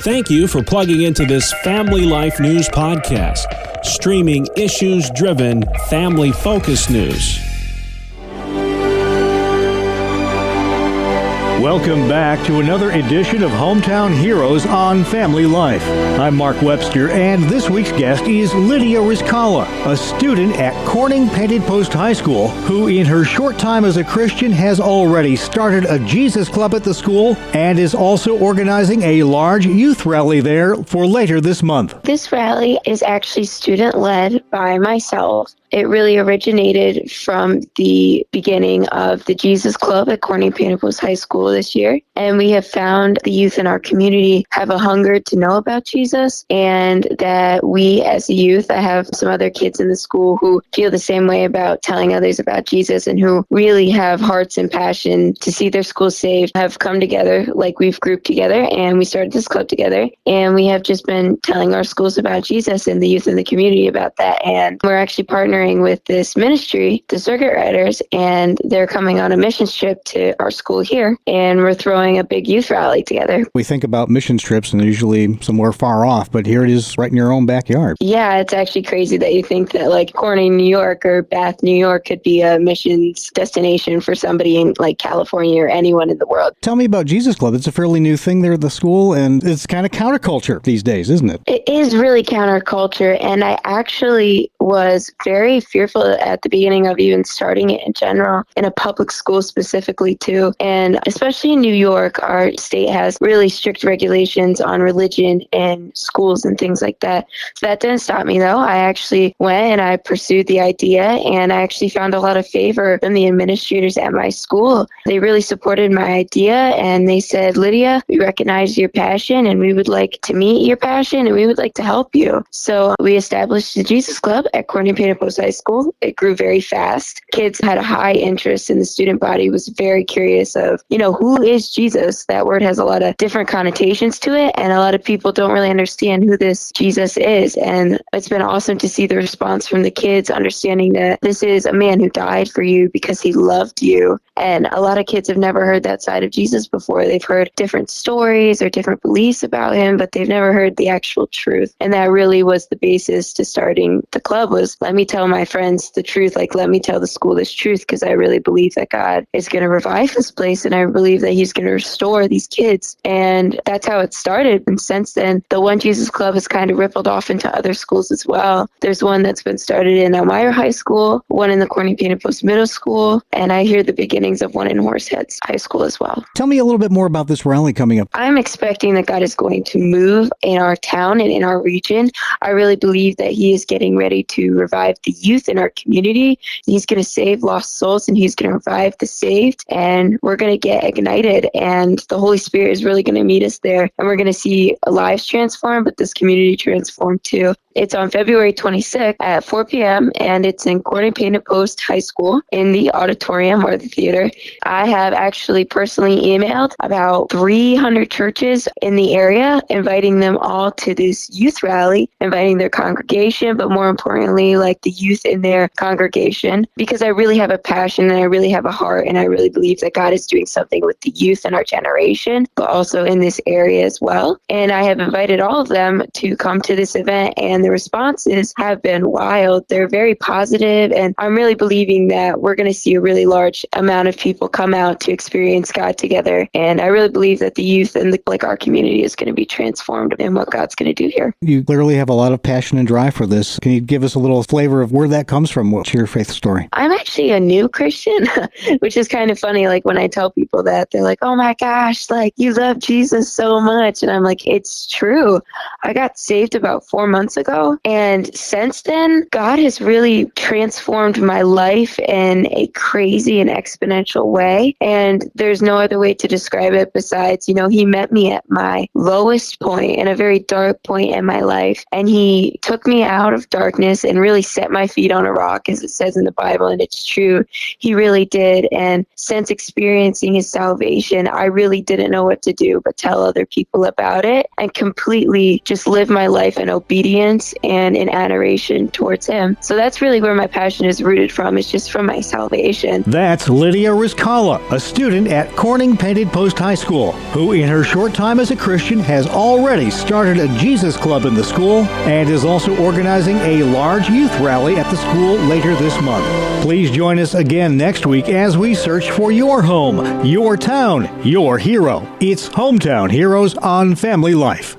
Thank you for plugging into this Family Life News podcast, streaming issues-driven, family-focused news. Welcome back to another edition of Hometown Heroes on Family Life. I'm Mark Webster, and this week's guest is Lydia Rizkallah, a student at Corning Painted Post High School, who in her short time as a Christian has already started a Jesus Club at the school and is also organizing a large youth rally there for later this month. This rally is actually student-led by myself. It really originated from the beginning of the Jesus Club at Corning Painted Post High School this year. And we have found the youth in our community have a hunger to know about Jesus, and that we as a youth, I have some other kids in the school who feel the same way about telling others about Jesus and who really have hearts and passion to see their school saved, have come together, like we've grouped together, and we started this club together. And we have just been telling our schools about Jesus and the youth in the community about that. And we're actually partnering with this ministry, the Circuit Riders, and they're coming on a missions trip to our school here, and we're throwing a big youth rally together. We think about mission trips and they're usually somewhere far off, but here it is right in your own backyard. Yeah, it's actually crazy that you think that like Corning, New York or Bath, New York could be a missions destination for somebody in like California or anyone in the world. Tell me about Jesus Club. It's a fairly new thing there at the school, and it's kind of counterculture these days, isn't it? It is really counterculture, and I actually was very fearful at the beginning of even starting it in general, in a public school specifically too. And especially in New York, our state has really strict regulations on religion in schools and things like that. So that didn't stop me though. I actually went and I pursued the idea, and I actually found a lot of favor from the administrators at my school. They really supported my idea, and they said, Lydia, we recognize your passion and we would like to meet your passion and we would like to help you. So we established the Jesus Club at Corning Painted Post High School. It grew very fast. Kids had a high interest, and the student body was very curious of, who is Jesus? That word has a lot of different connotations to it, and a lot of people don't really understand who this Jesus is. And it's been awesome to see the response from the kids, understanding that this is a man who died for you because he loved you. And a lot of kids have never heard that side of Jesus before. They've heard different stories or different beliefs about him, but they've never heard the actual truth. And that really was the basis to starting the club, was let me tell my friends the truth, like let me tell the school this truth, because I really believe that God is going to revive this place, and I believe that he's going to restore these kids. And that's how it started. And since then, the One Jesus Club has kind of rippled off into other schools as well. There's one that's been started in Elmira High School, one in the Corning Painted Post Middle School, and I hear the beginnings of one in Horseheads High School as well. Tell me a little bit more about this rally coming up. I'm expecting that God is going to move in our town and in our region. I really believe that he is getting ready to revive the youth in our community. He's going to save lost souls, and he's going to revive the saved, and we're going to get ignited, and the Holy Spirit is really going to meet us there, and we're going to see lives transformed, but this community transformed too. It's on February 26th at 4 p.m., and it's in Corning Painted Post High School in the auditorium or the theater. I have actually personally emailed about 300 churches in the area, inviting them all to this youth rally, inviting their congregation, but more importantly, like the youth in their congregation, because I really have a passion and I really have a heart, and I really believe that God is doing something with the youth in our generation, but also in this area as well. And I have invited all of them to come to this event, and the responses have been wild. They're very positive, and I'm really believing that we're going to see a really large amount of people come out to experience God together. And I really believe that the youth and our community is going to be transformed in what God's going to do here. You clearly have a lot of passion and drive for this. Can you give us a little flavor of where that comes from? What's your faith story? I'm actually a new Christian, which is kind of funny. Like when I tell people that, they're like, oh my gosh, like you love Jesus so much. And I'm like, it's true. I got saved about 4 months ago. And since then, God has really transformed my life in a crazy and exponential way. And there's no other way to describe it besides, he met me at my lowest point, in a very dark point in my life. And he took me out of darkness and really set my my feet on a rock, as it says in the Bible, and it's true. He really did. And since experiencing his salvation, I really didn't know what to do but tell other people about it and completely just live my life in obedience and in adoration towards him. So that's really where my passion is rooted from. It's just from my salvation. That's Lydia Rizkallah, a student at Corning Painted Post High School, who in her short time as a Christian has already started a Jesus Club in the school and is also organizing a large youth rally at the school later this month. Please join us again next week as we search for your home, your town, your hero. It's Hometown Heroes on Family Life.